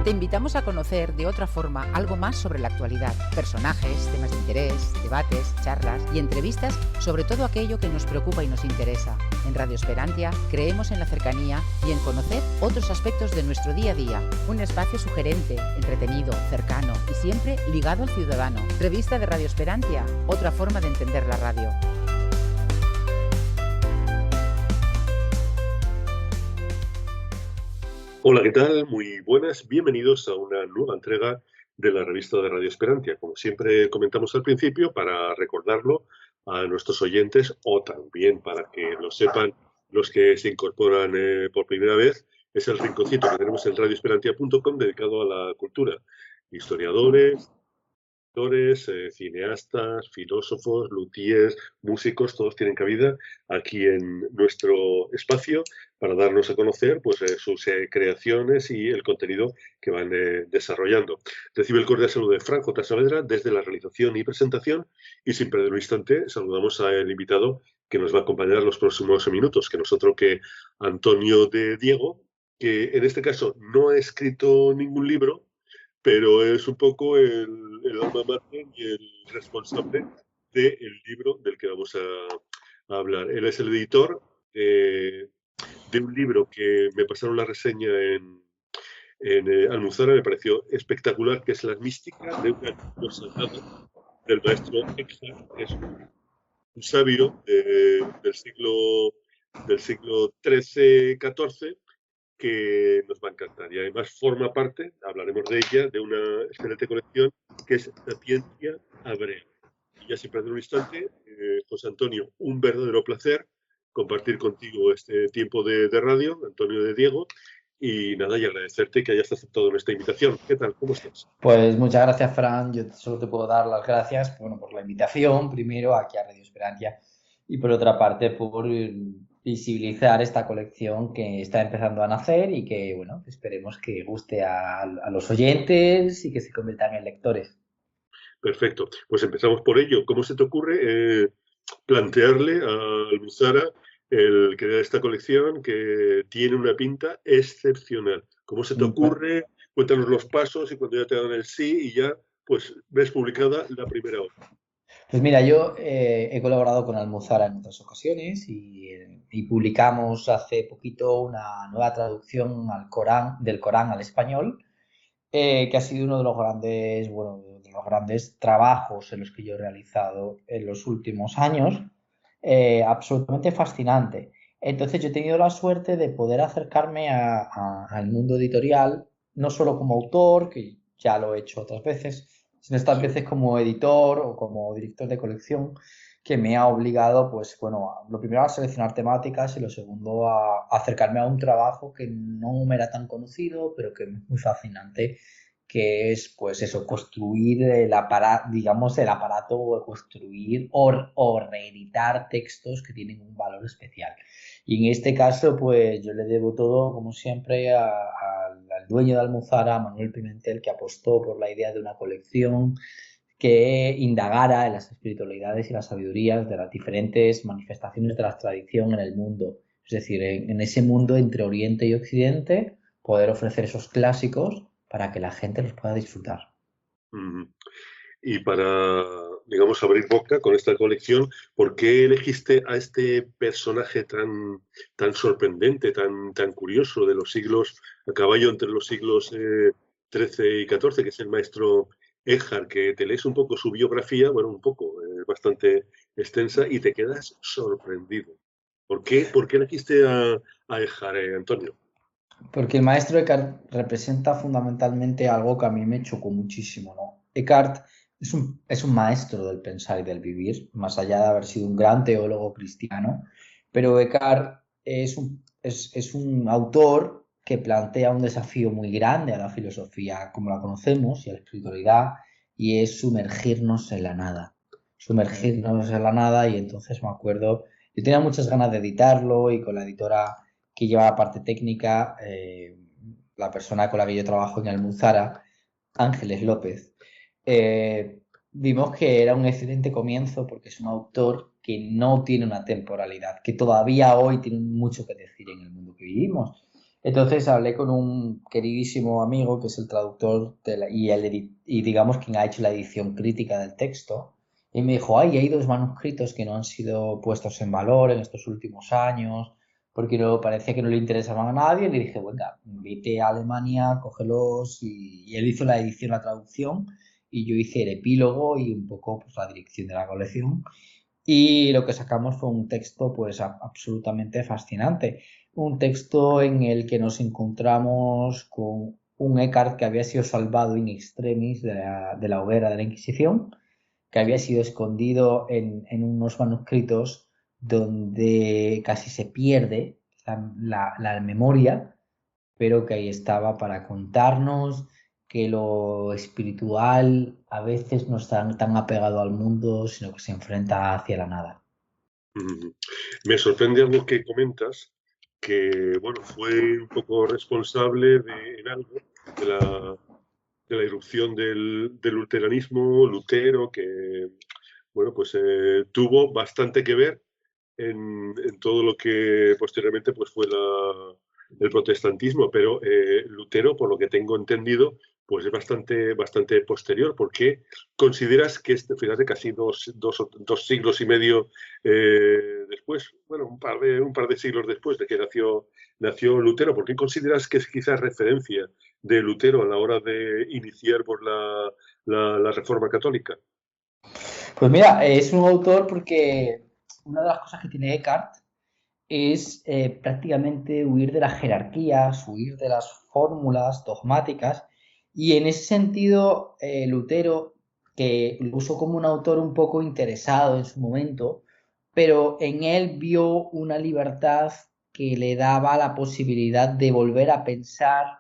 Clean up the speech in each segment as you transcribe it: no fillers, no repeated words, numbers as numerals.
Te invitamos a conocer de otra forma algo más sobre la actualidad, personajes, temas de interés, debates, charlas y entrevistas sobre todo aquello que nos preocupa y nos interesa. En Radio Esperantia creemos en la cercanía y en conocer otros aspectos de nuestro día a día. Un espacio sugerente, entretenido, cercano y siempre ligado al ciudadano. Revista de Radio Esperantia, otra forma de entender la radio. Hola, ¿qué tal? Muy buenas. Bienvenidos a una nueva entrega de la revista de Radio Esperantia. Como siempre comentamos al principio, para recordarlo a nuestros oyentes o también para que lo sepan los que se incorporan por primera vez, es el rinconcito que tenemos en radioesperantia.com dedicado a la cultura. Historiadores, cineastas, filósofos, luthiers, músicos, todos tienen cabida aquí en nuestro espacio para darnos a conocer pues, sus creaciones y el contenido que van desarrollando. Recibe el cordial saludo de Fran J. Saavedra desde la realización y presentación y sin perder un instante saludamos al invitado que nos va a acompañar los próximos minutos, que nosotros que Antonio de Diego, que en este caso no ha escrito ningún libro, pero es un poco el alma mater y el responsable del libro del que vamos a hablar. Él es el editor de un libro que me pasaron la reseña en Almuzara, me pareció espectacular, que es La mística de una lengua sagrada, del maestro Eckhart, que es un sabio del siglo XIII-XIV, que nos va a encantar. Y además forma parte, hablaremos de ella, de una excelente colección que es Sapientia Hebrea. Y ya sin perder un instante, José Antonio, un verdadero placer compartir contigo este tiempo de radio, Antonio de Diego, y nada, y agradecerte que hayas aceptado nuestra invitación. ¿Qué tal? ¿Cómo estás? Pues muchas gracias, Fran. Yo solo te puedo dar las gracias, bueno, por la invitación, primero, aquí a Radio Esperantia, y por otra parte, por visibilizar esta colección que está empezando a nacer y que, bueno, esperemos que guste a los oyentes y que se conviertan en lectores. Perfecto. Pues empezamos por ello. ¿Cómo se te ocurre plantearle a Almuzara el crear esta colección que tiene una pinta excepcional? ¿Cómo se te ocurre? Cuéntanos los pasos y cuando ya te dan el sí y ya pues ves publicada la primera obra. Pues mira, yo he colaborado con Almuzara en otras ocasiones y publicamos hace poquito una nueva traducción del Corán al español, que ha sido uno de los grandes trabajos en los que yo he realizado en los últimos años, absolutamente fascinante. Entonces yo he tenido la suerte de poder acercarme al mundo editorial, no solo como autor, que ya lo he hecho otras veces, sino estas veces como editor o como director de colección, que me ha obligado, pues bueno, lo primero a seleccionar temáticas y lo segundo a acercarme a un trabajo que no me era tan conocido, pero que es muy fascinante, que es, pues eso, construir el aparato, construir o reeditar textos que tienen un valor especial. Y en este caso, pues yo le debo todo, como siempre, al dueño de Almuzara, a Manuel Pimentel, que apostó por la idea de una colección que indagara en las espiritualidades y las sabidurías de las diferentes manifestaciones de la tradición en el mundo. Es decir, en ese mundo entre Oriente y Occidente, poder ofrecer esos clásicos para que la gente los pueda disfrutar. Y para, digamos, abrir boca con esta colección, ¿por qué elegiste a este personaje tan sorprendente, tan curioso de los siglos, a caballo entre los siglos XIII y XIV, que es el maestro Eckhart, que te lees un poco su biografía, bueno, un poco, bastante extensa, y te quedas sorprendido? ¿Por qué elegiste a Eckhart, Antonio? Porque el maestro Eckhart representa fundamentalmente algo que a mí me chocó muchísimo, ¿no? Eckhart es un maestro del pensar y del vivir, más allá de haber sido un gran teólogo cristiano, pero Eckhart es un autor que plantea un desafío muy grande a la filosofía como la conocemos y a la espiritualidad, y es sumergirnos en la nada. Sumergirnos en la nada, y entonces me acuerdo, yo tenía muchas ganas de editarlo y con la editora que lleva la parte técnica, la persona con la que yo trabajo en Almuzara, Ángeles López, vimos que era un excelente comienzo porque es un autor que no tiene una temporalidad, que todavía hoy tiene mucho que decir en el mundo que vivimos. Entonces hablé con un queridísimo amigo que es el traductor y digamos quien ha hecho la edición crítica del texto. Y me dijo, ay, hay dos manuscritos que no han sido puestos en valor en estos últimos años porque no, parecía que no le interesaban a nadie. Y le dije, venga, vete a Alemania, cógelos. Y él hizo la edición, la traducción, y yo hice el epílogo y un poco pues, la dirección de la colección. Y lo que sacamos fue un texto pues absolutamente fascinante. Un texto en el que nos encontramos con un Eckhart que había sido salvado in extremis de la hoguera de la Inquisición, que había sido escondido en unos manuscritos donde casi se pierde la memoria, pero que ahí estaba para contarnos que lo espiritual a veces no está tan apegado al mundo, sino que se enfrenta hacia la nada. Me sorprende algo que comentas, que bueno, fue un poco responsable en algo de la irrupción del luteranismo, Lutero, que bueno, pues tuvo bastante que ver en todo lo que posteriormente pues fue el protestantismo, pero Lutero, por lo que tengo entendido, pues es bastante posterior. ¿Por qué consideras que fíjate, casi dos siglos y medio después, bueno, un par de siglos después de que nació Lutero, ¿por qué consideras que es quizás referencia de Lutero a la hora de iniciar por la Reforma Católica? Pues mira, es un autor porque una de las cosas que tiene Eckhart es prácticamente huir de las jerarquías, huir de las fórmulas dogmáticas, y en ese sentido Lutero, que lo usó como un autor un poco interesado en su momento, pero en él vio una libertad que le daba la posibilidad de volver a pensar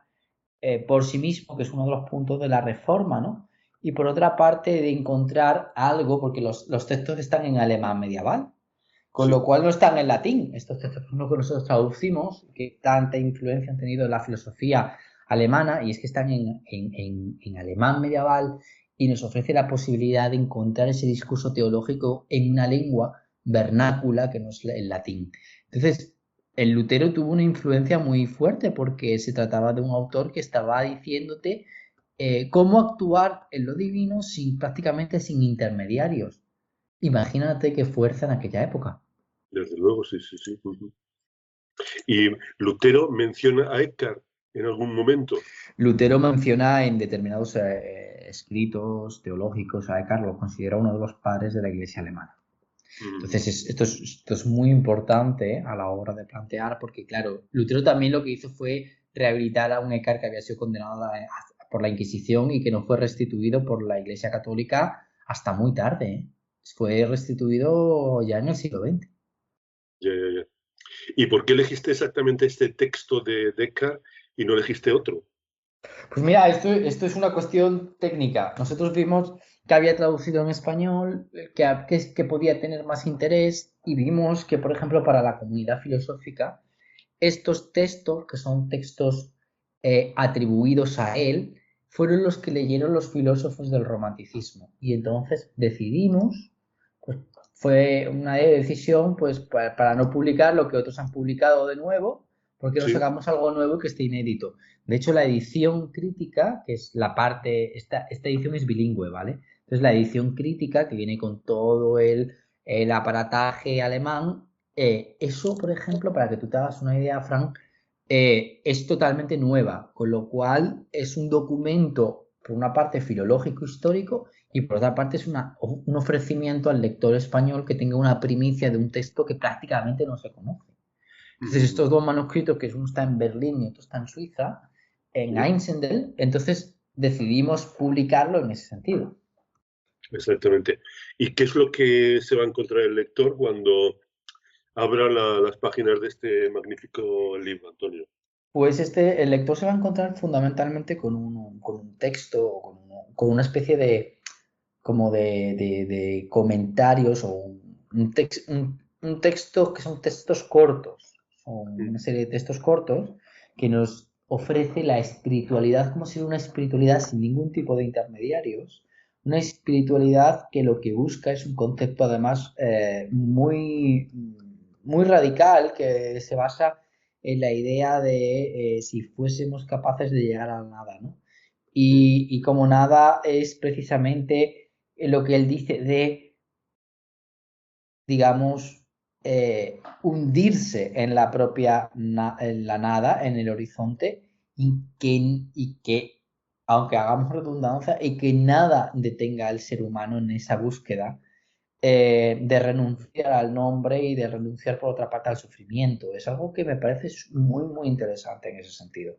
por sí mismo, que es uno de los puntos de la reforma, ¿no? Y por otra parte de encontrar algo, porque los textos están en alemán medieval, con lo Sí. cual no están en latín. Estos textos son los que nosotros traducimos, que tanta influencia han tenido en la filosofía alemana, y es que están en alemán medieval y nos ofrece la posibilidad de encontrar ese discurso teológico en una lengua vernácula que no es el latín. Entonces, el Lutero tuvo una influencia muy fuerte porque se trataba de un autor que estaba diciéndote cómo actuar en lo divino prácticamente sin intermediarios. Imagínate qué fuerza en aquella época. Desde luego, sí, sí, sí. Y Lutero menciona a Eckhart en algún momento. Lutero menciona en determinados escritos teológicos a Eckhart, lo considera uno de los padres de la Iglesia alemana. Entonces, esto es muy importante a la hora de plantear, porque, claro, Lutero también lo que hizo fue rehabilitar a un Eckhart que había sido condenado por la Inquisición y que no fue restituido por la Iglesia Católica hasta muy tarde, ¿eh? Fue restituido ya en el siglo XX. Ya, ya, ya. ¿Y por qué elegiste exactamente este texto de Eckhart y no elegiste otro? Pues mira, esto es una cuestión técnica. Nosotros vimos que había traducido en español, que podía tener más interés, y vimos que, por ejemplo, para la comunidad filosófica, estos textos, que son textos atribuidos a él, fueron los que leyeron los filósofos del romanticismo. Y entonces decidimos, pues fue una decisión pues, para no publicar lo que otros han publicado de nuevo, porque no Sí, sacamos algo nuevo que esté inédito. De hecho, la edición crítica, que es la parte, esta edición es bilingüe, ¿vale? Entonces, la edición crítica, que viene con todo el aparataje alemán, eso, por ejemplo, para que tú te hagas una idea, Frank, es totalmente nueva, con lo cual es un documento, por una parte, filológico histórico, y por otra parte es un ofrecimiento al lector español que tenga una primicia de un texto que prácticamente no se conoce. Entonces, estos dos manuscritos, que uno está en Berlín y otro está en Suiza, en sí, Einsendel, entonces decidimos publicarlo en ese sentido. exactamente. ¿Y qué es lo que se va a encontrar el lector cuando abra las páginas de este magnífico libro, Antonio? Pues el lector se va a encontrar fundamentalmente con un texto o con una especie de, como de comentarios o un texto que son textos cortos, son una serie de textos cortos que nos ofrece la espiritualidad como si fuera una espiritualidad sin ningún tipo de intermediarios, una espiritualidad que lo que busca es un concepto además muy radical que se basa en la idea de si fuésemos capaces de llegar a la nada, ¿no? Y como nada es precisamente lo que él dice de, digamos, hundirse en la propia en la nada, en el horizonte, y que, aunque hagamos redundancia, y que nada detenga al ser humano en esa búsqueda de renunciar al nombre y de renunciar, por otra parte, al sufrimiento. Es algo que me parece muy, muy interesante en ese sentido.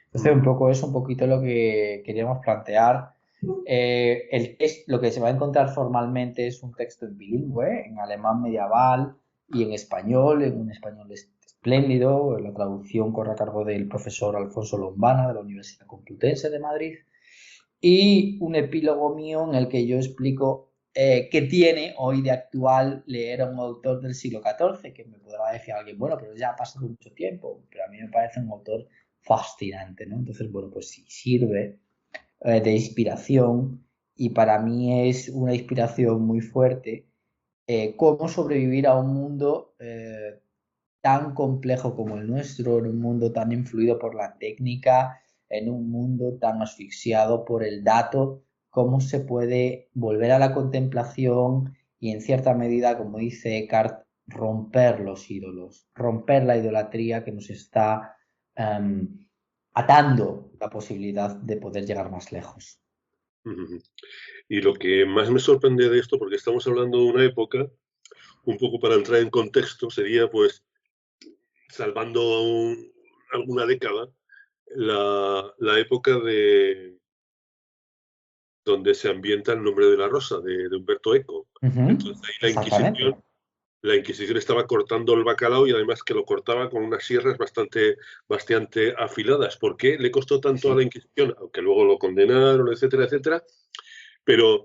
Entonces, un poco es un poquito lo que queríamos plantear. Lo que se va a encontrar formalmente es un texto en bilingüe, en alemán medieval y en un español espléndido. La traducción corre a cargo del profesor Alfonso Lombana de la Universidad Complutense de Madrid. Y un epílogo mío en el que yo explico qué tiene hoy de actual leer a un autor del siglo XIV, que me podrá decir alguien, bueno, pero ya ha pasado mucho tiempo, pero a mí me parece un autor fascinante, ¿no? Entonces, bueno, pues sí, sirve de inspiración, y para mí es una inspiración muy fuerte cómo sobrevivir a un mundo tan complejo como el nuestro, en un mundo tan influido por la técnica, en un mundo tan asfixiado por el dato, cómo se puede volver a la contemplación y, en cierta medida, como dice Eckhart, romper los ídolos, romper la idolatría que nos está atando la posibilidad de poder llegar más lejos. Y lo que más me sorprende de esto, porque estamos hablando de una época, un poco para entrar en contexto, sería pues, salvando alguna década, la época de donde se ambienta El nombre de la rosa, de Humberto Eco. Entonces ahí Exactamente. la Inquisición estaba cortando el bacalao, y además que lo cortaba con unas sierras bastante afiladas. ¿Por qué le costó tanto a la Inquisición? Aunque luego lo condenaron, etcétera, etcétera. Pero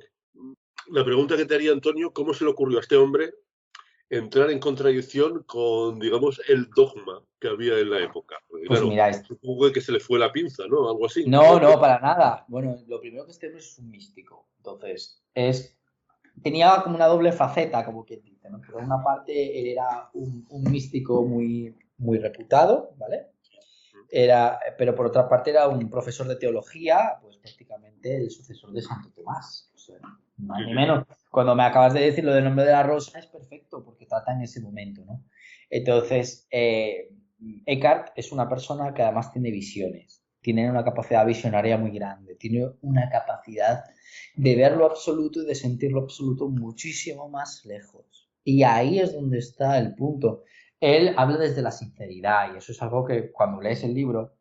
la pregunta que te haría, Antonio, ¿cómo se le ocurrió a este hombre entrar en contradicción con, digamos, el dogma que había en la época? Porque, Pues claro, mira, supongo que se le fue la pinza, ¿no? Algo así. no, no, para nada. Bueno, lo primero que este hombre es un místico. Entonces, tenía como una doble faceta, como quien dice, ¿no? Por una parte, él era un místico muy, muy reputado, ¿vale? Pero por otra parte era un profesor de teología, pues prácticamente el sucesor de Santo Tomás. O sea, ni más ni menos. Cuando me acabas de decir lo del nombre de la rosa es perfecto, porque trata en ese momento, ¿no? Entonces, Eckhart es una persona que además tiene visiones, tiene una capacidad visionaria muy grande, tiene una capacidad de ver lo absoluto y de sentir lo absoluto muchísimo más lejos. Y ahí es donde está el punto. Él habla desde la sinceridad, y eso es algo que cuando lees el libro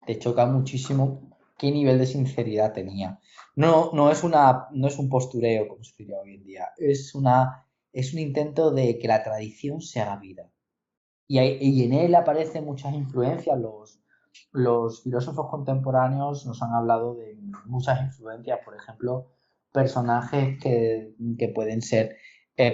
te choca muchísimo qué nivel de sinceridad tenía. No es un postureo, como se diría hoy en día, es un intento de que la tradición se haga vida. Y en él aparecen muchas influencias. Los filósofos contemporáneos nos han hablado de muchas influencias, por ejemplo, personajes que pueden ser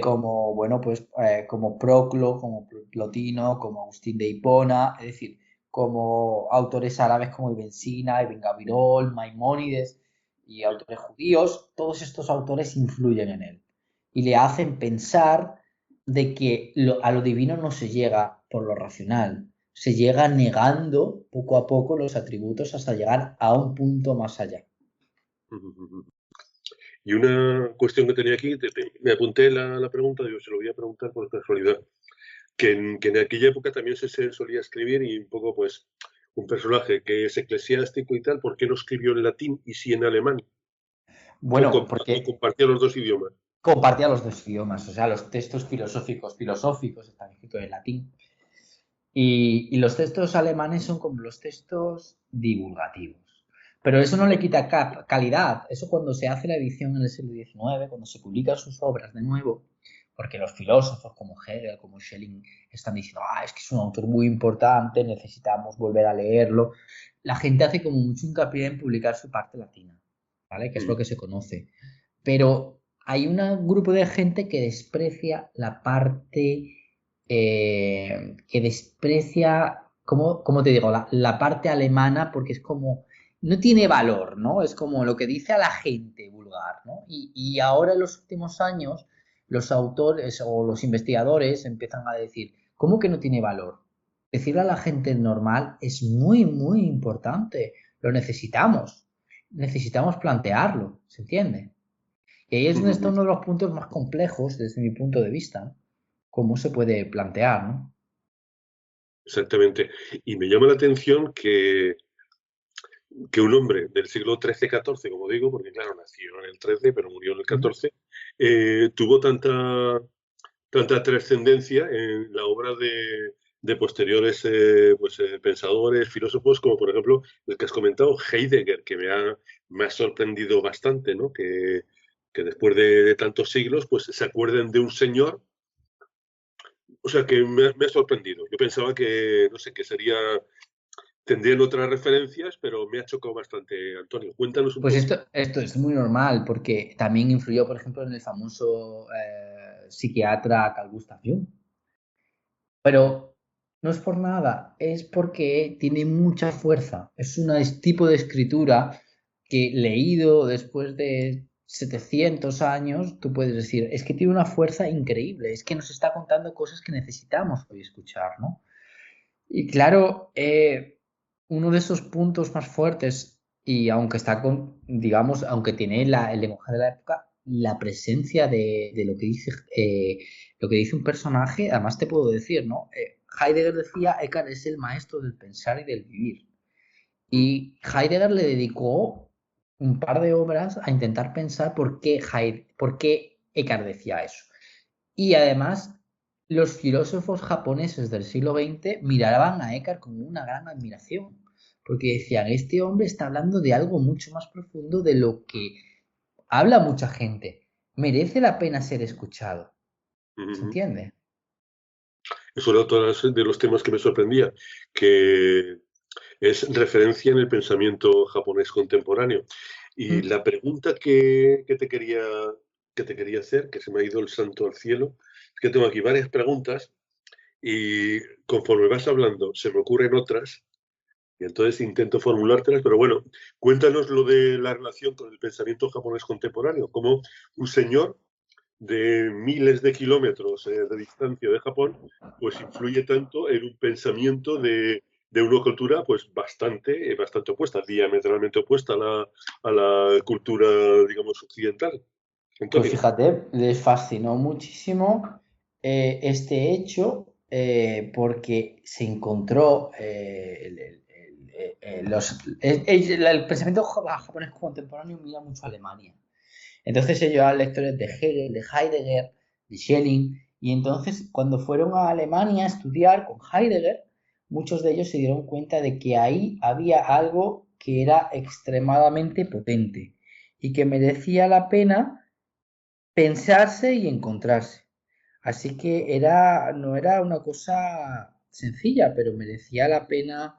como, bueno, pues como Proclo, como Plotino, como Agustín de Hipona, es decir, como autores árabes como Ibn Sina, Ibn Gabirol, Maimónides y autores judíos. Todos estos autores influyen en él y le hacen pensar de que a lo divino no se llega por lo racional, se llega negando poco a poco los atributos hasta llegar a un punto más allá. Y una cuestión que tenía aquí, me apunté la pregunta, yo se lo voy a preguntar por casualidad, que en aquella época también se solía escribir, y un poco pues un personaje que es eclesiástico y tal, ¿por qué no escribió en latín y sí en alemán? O Bueno, porque compartía los dos idiomas. compartía los dos idiomas, o sea, los textos filosóficos están escritos en latín, y los textos alemanes son como los textos divulgativos. Pero eso no le quita calidad. Eso, cuando se hace la edición en el siglo XIX, cuando se publican sus obras de nuevo, porque los filósofos como Hegel, como Schelling, están diciendo, es que es un autor muy importante, necesitamos volver a leerlo, la gente hace como mucho hincapié en publicar su parte latina, ¿vale? Que es lo que se conoce. Pero hay un grupo de gente que desprecia la parte, ¿cómo te digo? La parte alemana, porque es como, no tiene valor, ¿no? Es como lo que dice a la gente vulgar, ¿no? Y ahora, en los últimos años, los autores o los investigadores empiezan a decir, ¿cómo que no tiene valor? decirle a la gente normal es muy, muy importante. Lo necesitamos. Necesitamos plantearlo, ¿se entiende? Y ahí es donde está uno de los puntos más complejos desde mi punto de vista, ¿no? Cómo se puede plantear, ¿no? Exactamente. Y me llama la atención que un hombre del siglo XIII-XIV, como digo, porque claro, nació en el XIII, pero murió en el XIV, tuvo tanta trascendencia en la obra de posteriores pensadores, filósofos, como por ejemplo el que has comentado, Heidegger, que me ha sorprendido bastante, ¿no? Que después de tantos siglos pues se acuerden de un señor, o sea, que me ha sorprendido. Yo pensaba que, no sé, que tendrían otras referencias, pero me ha chocado bastante, Antonio. Cuéntanos un Pues poco. esto es muy normal porque también influyó, por ejemplo, en el famoso psiquiatra Carl Gustav Jung. Pero no es por nada, es porque tiene mucha fuerza. Es un tipo de escritura que leído después de 700 años, tú puedes decir, es que tiene una fuerza increíble, es que nos está contando cosas que necesitamos hoy escuchar, ¿no? Y claro, uno de esos puntos más fuertes, y aunque está con, digamos, aunque tiene el lenguaje de la época, la presencia de lo que dice un personaje, además te puedo decir, ¿no? Heidegger decía, Eckhart es el maestro del pensar y del vivir. Y Heidegger le dedicó un par de obras a intentar pensar por qué Eckhart decía eso. Y además, los filósofos japoneses del siglo XX miraban a Eckhart con una gran admiración, porque decían, este hombre está hablando de algo mucho más profundo de lo que habla mucha gente. Merece la pena ser escuchado. ¿Se entiende? Eso era otro de los temas que me sorprendía, que es referencia en el pensamiento japonés contemporáneo. Y Mm. la pregunta que te quería hacer, que se me ha ido el santo al cielo, es que tengo aquí varias preguntas y conforme vas hablando se me ocurren otras y entonces intento formulártelas, pero bueno, cuéntanos lo de la relación con el pensamiento japonés contemporáneo, como un señor de miles de kilómetros de distancia de Japón, pues influye tanto en un pensamiento de una cultura pues bastante opuesta, diametralmente opuesta a la cultura, digamos, occidental. Pues Antonio. fíjate, les fascinó muchísimo este hecho porque se encontró el pensamiento japonés contemporáneo mira mucho a Alemania. Entonces ellos eran lectores de Hegel, de Heidegger, de Schelling, y entonces cuando fueron a Alemania a estudiar con Heidegger, muchos de ellos se dieron cuenta de que ahí había algo que era extremadamente potente y que merecía la pena pensarse y encontrarse. Así que no era una cosa sencilla, pero merecía la pena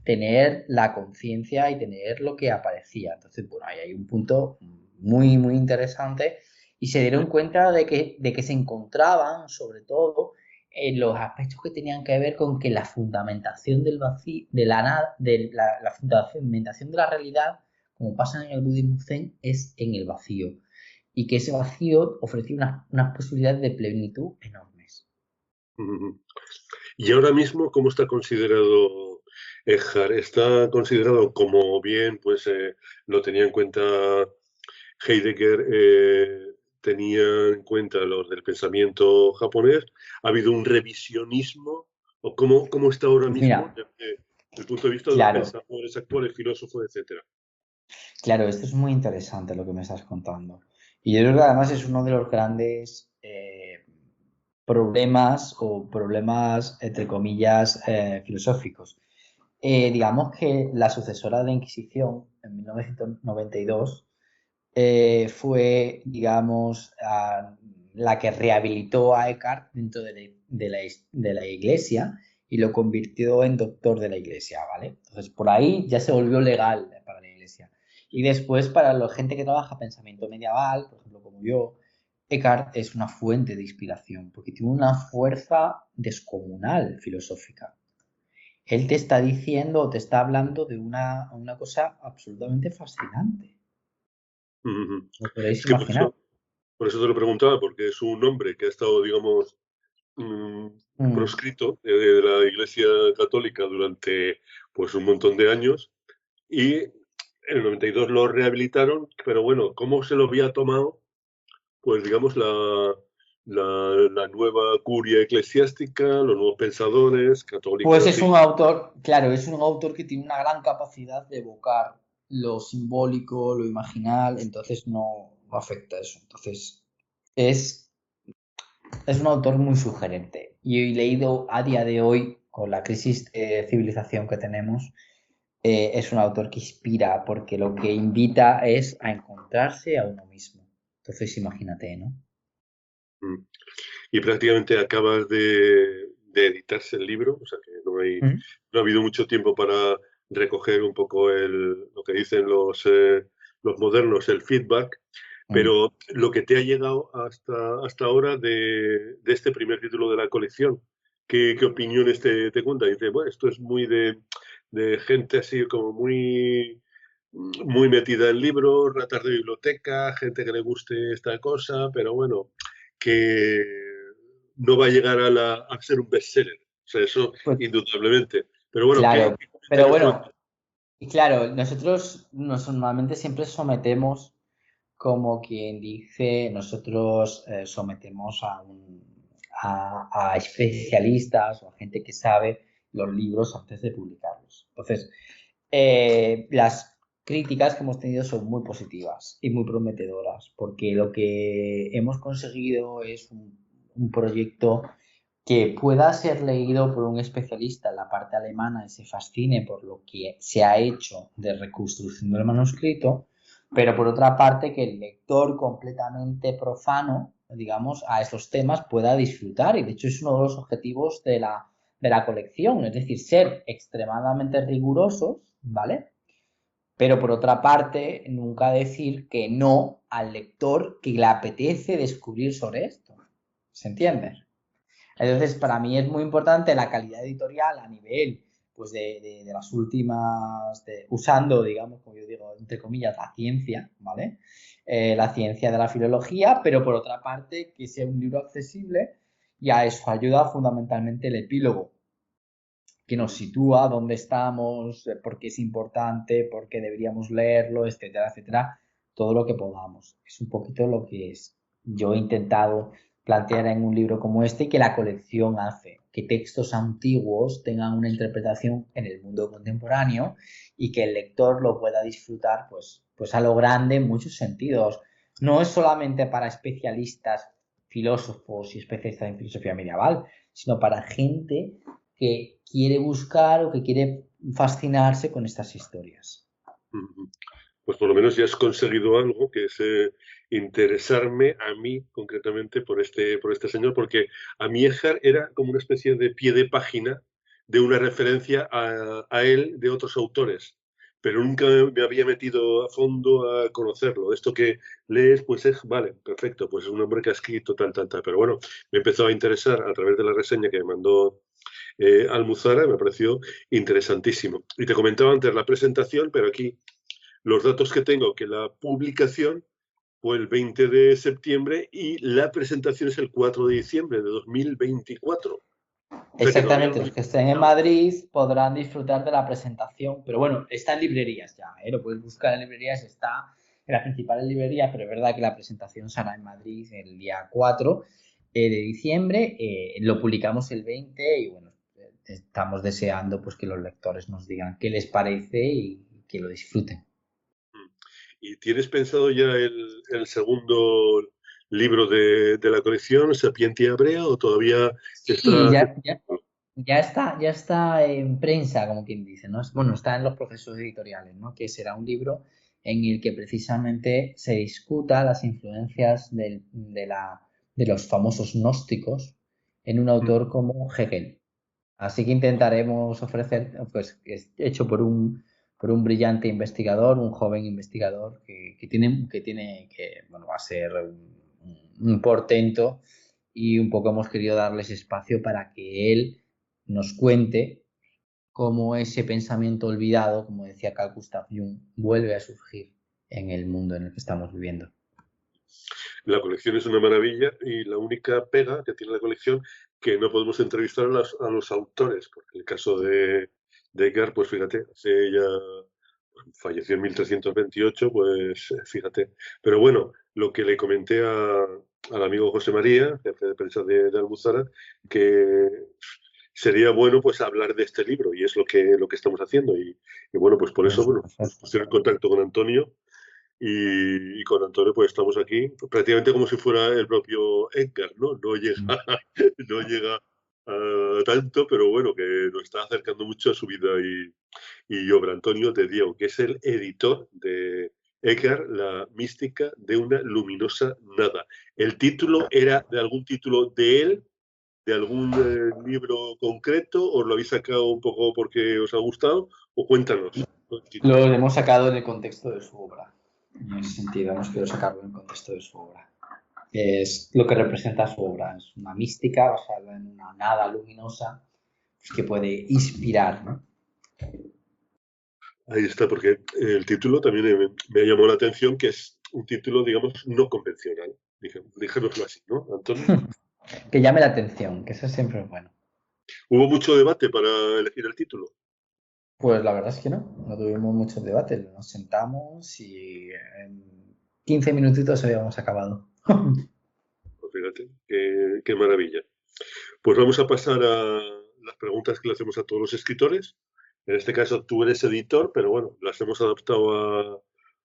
tener la conciencia y tener lo que aparecía. Entonces, bueno, ahí hay un punto muy, muy interesante y se dieron cuenta de que se encontraban, sobre todo, en los aspectos que tenían que ver con que la fundamentación del vacío, de la nada, la fundamentación de la realidad, como pasa en el budismo zen, es en el vacío y que ese vacío ofrecía unas posibilidades de plenitud enormes. Y ahora mismo, ¿cómo está considerado Eckhart? ¿Está considerado como bien, pues lo tenía en cuenta Heidegger, tenía en cuenta los del pensamiento japonés? ¿Ha habido un revisionismo? ¿O cómo está ahora Pues mismo mira, desde el punto de vista de los claro, pensadores actuales, filósofos, etcétera? claro, esto es muy interesante lo que me estás contando. Y yo creo que además es uno de los grandes problemas, entre comillas, filosóficos. Digamos que la sucesora de la Inquisición, en 1992, fue, digamos, la que rehabilitó a Eckhart dentro de la iglesia y lo convirtió en doctor de la iglesia, ¿vale? Entonces, por ahí ya se volvió legal para la iglesia. Y después, para la gente que trabaja pensamiento medieval, por ejemplo, como yo, Eckhart es una fuente de inspiración porque tiene una fuerza descomunal filosófica. Él te está diciendo o te está hablando de una cosa absolutamente fascinante. Ujú. Lo podéis Es que imaginar. por eso te lo preguntaba, porque es un hombre que ha estado, digamos, Mm. proscrito de la Iglesia Católica durante pues un montón de años y en el 92 lo rehabilitaron, pero bueno, ¿cómo se lo había tomado? Pues digamos la nueva curia eclesiástica, los nuevos pensadores Pues católicos es y... un autor, claro, es un autor que tiene una gran capacidad de evocar lo simbólico, lo imaginal, entonces no afecta eso. Entonces, es, es un autor muy sugerente. Y he leído a día de hoy, con la crisis de civilización que tenemos, es un autor que inspira, porque lo que invita es a encontrarse a uno mismo. Entonces, imagínate, ¿no? Mm. Y prácticamente acabas de editarse el libro, o sea que Mm. no ha habido mucho tiempo para recoger un poco lo que dicen los modernos, el feedback, Mm. pero lo que te ha llegado hasta ahora de este primer título de la colección, ¿qué opiniones te cuenta? Dice, bueno, esto es muy de gente así como muy metida en libros, ratas de biblioteca, gente que le guste esta cosa, pero bueno, que no va a llegar a ser un bestseller. O sea, eso Pues indudablemente. Pero bueno, claro, ¿qué pero comentarios bueno, sueltos? y claro, nosotros normalmente siempre sometemos, como quien dice, nosotros sometemos a especialistas o a gente que sabe los libros antes de publicarlos. Entonces, las críticas que hemos tenido son muy positivas y muy prometedoras, porque lo que hemos conseguido es un proyecto que pueda ser leído por un especialista en la parte alemana y se fascine por lo que se ha hecho de reconstrucción del manuscrito, pero por otra parte que el lector completamente profano, digamos, a esos temas pueda disfrutar. Y de hecho es uno de los objetivos de la colección, es decir, ser extremadamente rigurosos, ¿vale? Pero por otra parte, nunca decir que no al lector que le apetece descubrir sobre esto. ¿Se entiende? Entonces, para mí es muy importante la calidad editorial a nivel pues, de las últimas, usando, digamos, como yo digo, entre comillas, la ciencia, ¿vale? La ciencia de la filología, pero por otra parte, que sea un libro accesible y a eso ayuda fundamentalmente el epílogo, que nos sitúa dónde estamos, por qué es importante, por qué deberíamos leerlo, etcétera, etcétera, todo lo que podamos. Es un poquito lo que yo he intentado plantear en un libro como este y que la colección hace, que textos antiguos tengan una interpretación en el mundo contemporáneo y que el lector lo pueda disfrutar pues a lo grande en muchos sentidos. No es solamente para especialistas, filósofos y especialistas en filosofía medieval, sino para gente que quiere buscar o que quiere fascinarse con estas historias. Pues por lo menos ya has conseguido algo, que es interesarme a mí concretamente por este señor, porque a mi Éjar era como una especie de pie de página de una referencia a él de otros autores, pero nunca me había metido a fondo a conocerlo. Esto que lees, pues es, vale, perfecto, pues es un hombre que ha escrito tal, tal, tal, pero bueno, me empezó a interesar a través de la reseña que me mandó Almuzara, me pareció interesantísimo. Y te comentaba antes la presentación, pero aquí los datos que tengo, que la publicación fue el 20 de septiembre y la presentación es el 4 de diciembre de 2024. O sea que todavía Exactamente, lo los mismo. que estén en Madrid podrán disfrutar de la presentación, pero bueno, está en librerías ya, ¿eh? Lo puedes buscar en librerías, está en las principales librerías, pero es verdad que la presentación será en Madrid el día 4 de diciembre, lo publicamos el 20 y bueno, estamos deseando pues que los lectores nos digan qué les parece y que lo disfruten. ¿Y tienes pensado ya el segundo libro de la colección, Sapientia Brea, o todavía Sí, estás... ya está en prensa, como quien dice, ¿no? Bueno, está en los procesos editoriales, ¿no? Que será un libro en el que precisamente se discuta las influencias de los famosos gnósticos en un autor como Hegel. Así que intentaremos ofrecer, pues, que es hecho por un brillante investigador, un joven investigador que bueno, va a ser un portento y un poco hemos querido darles espacio para que él nos cuente cómo ese pensamiento olvidado, como decía Carl Gustav Jung, vuelve a surgir en el mundo en el que estamos viviendo. La colección es una maravilla y la única pega que tiene la colección que no podemos entrevistar a los autores, porque el caso de Edgar, pues fíjate, hace ya falleció en 1328, pues fíjate. Pero bueno, lo que le comenté al amigo José María, jefe de prensa de Almuzara, que sería bueno pues hablar de este libro y es lo que estamos haciendo. Y bueno, pues por eso Pues bueno, nos perfecto. pusieron en contacto con Antonio y con Antonio pues estamos aquí prácticamente como si fuera el propio Edgar, ¿no? No llega, no llega a tanto, pero bueno, que nos está acercando mucho a su vida y obra. Antonio de Diego, que es el editor de Edgar, La mística de una luminosa nada. ¿El título era de algún título de él, de algún libro concreto, o lo habéis sacado un poco porque os ha gustado? O cuéntanos el Lo título. hemos sacado en el contexto de su obra. En ese sentido, hemos querido sacarlo en el contexto de su obra. Es lo que representa su obra. Es una mística basada en una nada luminosa que puede inspirar, ¿no? Ahí está, porque el título también me llamó la atención, que es un título, digamos, no convencional. Dijémoslo así, ¿no, Antonio? Que llame la atención, que eso siempre es bueno. Hubo mucho debate para elegir el título. Pues la verdad es que no tuvimos muchos debates. Nos sentamos y en 15 minutitos habíamos acabado. Pues fíjate, qué maravilla. Pues vamos a pasar a las preguntas que le hacemos a todos los escritores. En este caso tú eres editor, pero bueno, las hemos adaptado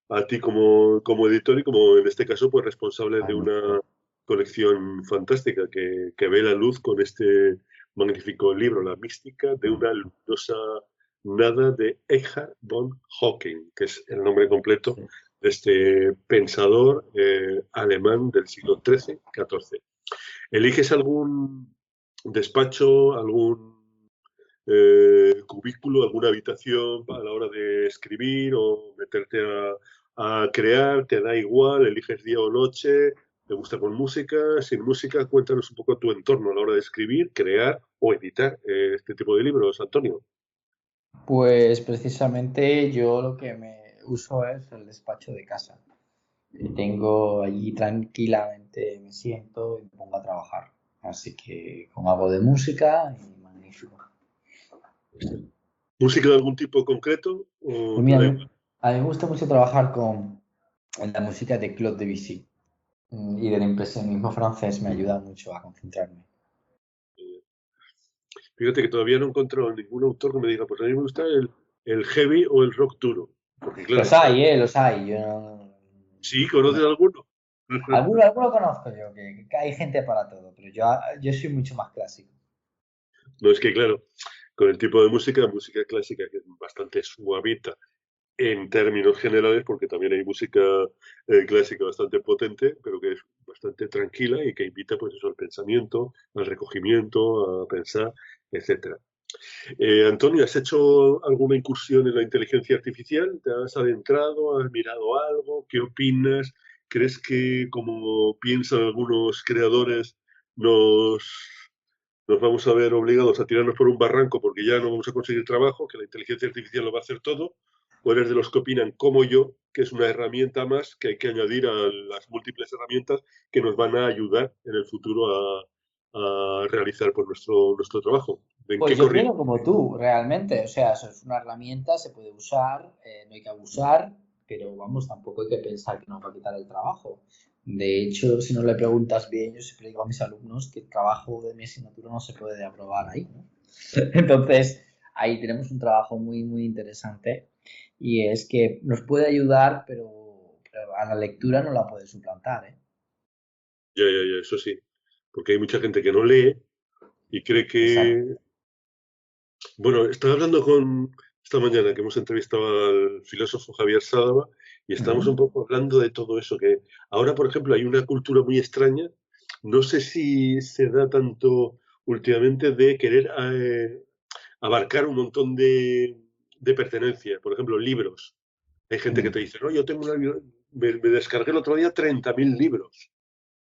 a ti como editor y como en este caso pues responsable de una colección fantástica que ve la luz con este magnífico libro, La mística de una luminosa nada de Eckhart von Hawking, que es el nombre completo de este pensador alemán del siglo XIII-XIV. ¿Eliges algún despacho, algún cubículo, alguna habitación a la hora de escribir o meterte a crear? ¿Te da igual? ¿Eliges día o noche? ¿Te gusta con música? ¿Sin música? Cuéntanos un poco tu entorno a la hora de escribir, crear o editar este tipo de libros, Antonio. Pues precisamente yo lo que me uso es el despacho de casa. Tengo allí tranquilamente, me siento y me pongo a trabajar. Así que con algo de música y magnífico. ¿Música de algún tipo concreto o Pues te mira, da igual? a mí me gusta mucho trabajar con la música de Claude Debussy y del impresionismo francés me ayuda mucho a concentrarme. Fíjate que todavía no he encontrado ningún autor que me diga, pues a mí me gusta el heavy o el rock duro. Porque claro, Los hay. Yo sí, ¿conoces alguno? alguno conozco yo, que hay gente para todo, pero yo soy mucho más clásico. No, es que claro, con el tipo de música clásica, que es bastante suavita en términos generales, porque también hay música clásica bastante potente, pero que es bastante tranquila y que invita pues eso al pensamiento, al recogimiento, a pensar, etcétera. Antonio, ¿has hecho alguna incursión en la inteligencia artificial? ¿Te has adentrado? ¿Has mirado algo? ¿Qué opinas? ¿Crees que, como piensan algunos creadores, nos, nos vamos a ver obligados a tirarnos por un barranco porque ya no vamos a conseguir trabajo, que la inteligencia artificial lo va a hacer todo? ¿O eres de los que opinan, como yo, que es una herramienta más que hay que añadir a las múltiples herramientas que nos van a ayudar en el futuro a realizar pues, nuestro trabajo? ¿En Pues qué yo corriente? opino como tú, realmente. O sea, eso es una herramienta, se puede usar, no hay que abusar, pero vamos, tampoco hay que pensar que nos va a quitar el trabajo. De hecho, si no le preguntas bien, yo siempre digo a mis alumnos que el trabajo de mi asignatura no se puede aprobar ahí, ¿no? Entonces, ahí tenemos un trabajo muy, muy interesante y es que nos puede ayudar, pero a la lectura no la puede suplantar, ¿eh? Ya, eso sí. Porque hay mucha gente que no lee y cree Exacto. que... Bueno, estaba hablando esta mañana que hemos entrevistado al filósofo Javier Sádava y estamos un Ujú. poco hablando de todo eso, que ahora, por ejemplo, hay una cultura muy extraña, no sé si se da tanto últimamente de querer abarcar un montón de pertenencias, por ejemplo, libros. Hay gente que te Mm. dice, no, yo tengo me descargué el otro día 30.000 libros.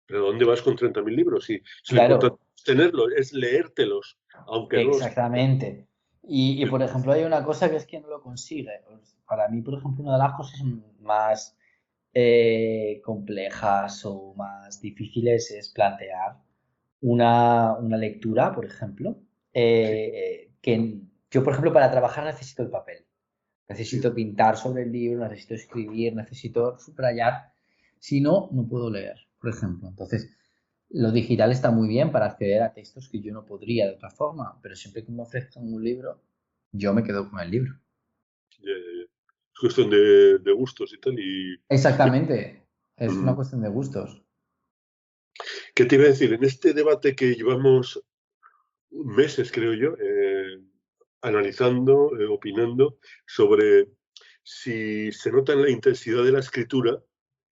¿Pero dónde vas con 30.000 libros? Si lo importante Claro, es tenerlos, es leértelos, aunque no los... exactamente. Por ejemplo, hay una cosa que es que no lo consigue. Para mí, por ejemplo, una de las cosas más complejas o más difíciles es plantear una lectura, por ejemplo, que yo, por ejemplo, para trabajar necesito el papel. Necesito pintar sobre el libro, necesito escribir, necesito subrayar. Si no, no puedo leer, por ejemplo. Entonces, lo digital está muy bien para acceder a textos que yo no podría de otra forma, pero siempre que me ofrezcan un libro, yo me quedo con el libro. Es cuestión de gustos y tal. Exactamente, es una cuestión de gustos. ¿Qué te iba a decir? En este debate que llevamos meses, creo yo, analizando, opinando sobre si se nota en la intensidad de la escritura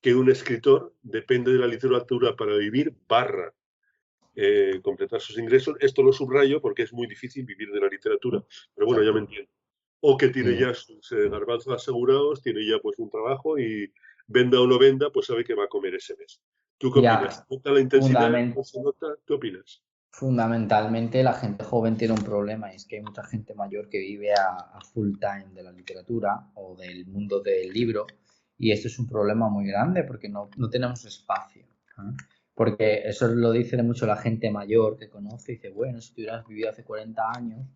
que un escritor depende de la literatura para vivir / completar sus ingresos. Esto lo subrayo porque es muy difícil vivir de la literatura, pero bueno, ya me entiendo. O que tiene ya sus garbanzos asegurados, tiene ya pues un trabajo y venda o no venda, pues sabe que va a comer ese mes. ¿Tú qué opinas? ¿Se nota la intensidad? ¿No se nota? ¿Qué opinas? Fundamentalmente la gente joven tiene un problema y es que hay mucha gente mayor que vive a full time de la literatura o del mundo del libro y esto es un problema muy grande porque no tenemos espacio, ¿eh? Porque eso lo dice mucho la gente mayor que conoce y dice, bueno, si tú hubieras vivido hace 40 años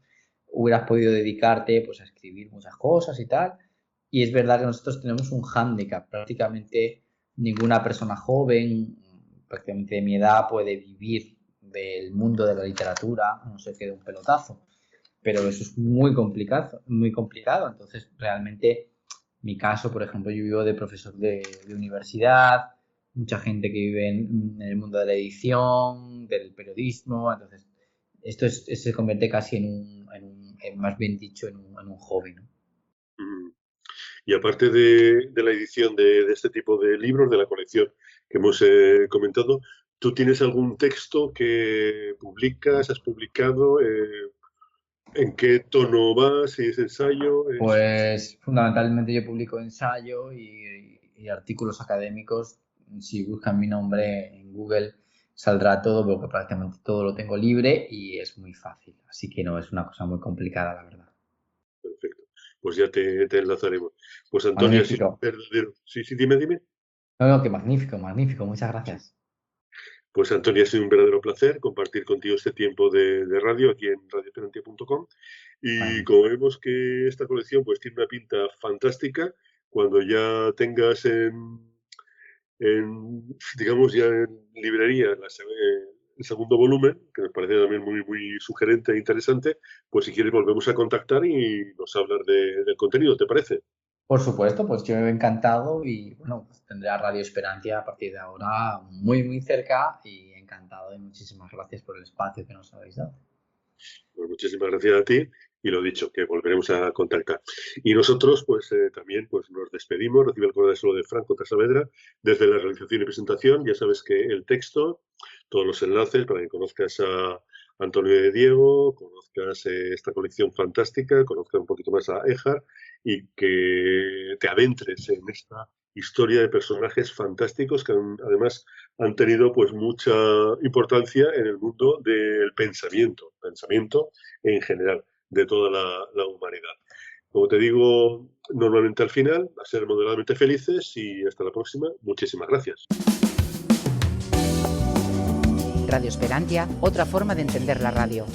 hubieras podido dedicarte pues a escribir muchas cosas y tal, y es verdad que nosotros tenemos un hándicap, prácticamente ninguna persona joven, prácticamente de mi edad, puede vivir del mundo de la literatura, no se quede un pelotazo, pero eso es muy complicado, entonces realmente mi caso, por ejemplo, yo vivo de profesor de universidad, mucha gente que vive en el mundo de la edición, del periodismo, entonces esto se convierte casi más bien dicho, en un hobby, ¿no? Y aparte de la edición de este tipo de libros, de la colección que hemos comentado, ¿tú tienes algún texto que publicas, has publicado? ¿En qué tono vas? ¿Si es ensayo? Pues fundamentalmente yo publico ensayo y artículos académicos. Si buscan mi nombre en Google saldrá todo, porque prácticamente todo lo tengo libre y es muy fácil. Así que no es una cosa muy complicada, la verdad. Perfecto. Pues ya te enlazaremos. Pues Antonio, sí, verdadero. Sí, dime. No, que magnífico, muchas gracias. Pues Antonio, ha sido un verdadero placer compartir contigo este tiempo de radio aquí en radioesperantia.com y como vemos que esta colección pues tiene una pinta fantástica, cuando ya tengas digamos ya en librería el segundo volumen, que me parece también muy, muy sugerente e interesante, pues si quieres volvemos a contactar y nos hablar del contenido, ¿te parece? Por supuesto, pues yo me he encantado y bueno, pues tendré a Radio Esperantia a partir de ahora muy, muy cerca y encantado y muchísimas gracias por el espacio que nos habéis dado. Pues muchísimas gracias a ti y lo dicho, que volveremos a contactar. Y nosotros pues también pues nos despedimos, recibe el correo de Franco Saavedra desde la realización y presentación. Ya sabes que el texto, todos los enlaces para que conozcas a Antonio de Diego, conozcas esta colección fantástica, conozcas un poquito más a Éjar y que te adentres en esta historia de personajes fantásticos que además han tenido pues mucha importancia en el mundo del pensamiento en general de toda la humanidad. Como te digo normalmente al final, a ser moderadamente felices y hasta la próxima. Muchísimas gracias. Radio Esperantia, otra forma de entender la radio.